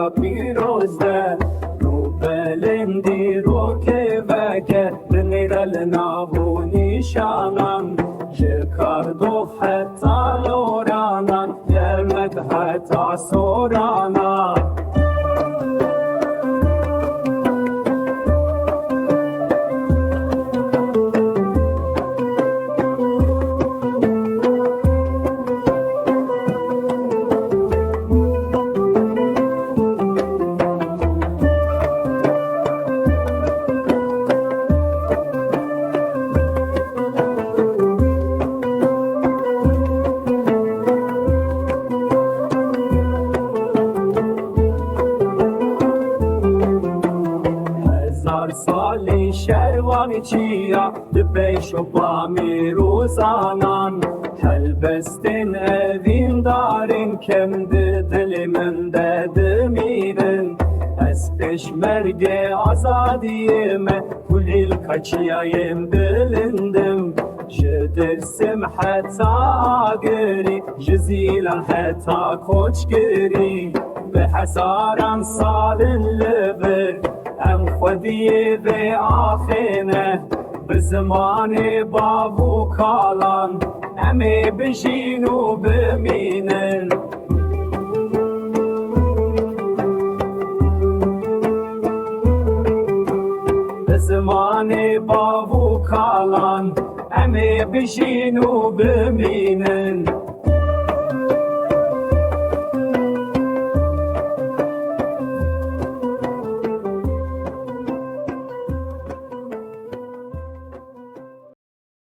تا پیروزه رو بلندی رو که وکه بنیرل نابو نیشانان شکردو حتی لورانان یرمت حتی سورانان سالی شروانی چیا دپیش و بامی روزانان هلبستین اوین دارین کم دل من دمیرن از پیش مرگ آزادیم کلیل کچیایم بلندم جدرسم حتی آگری جزیلا حتی کوچگری به حسارم سال لبر ام خودی به آخینه به زمان بابو کالان امی بشین و بمینن به زمان بابو کالان امی بشین و بمینن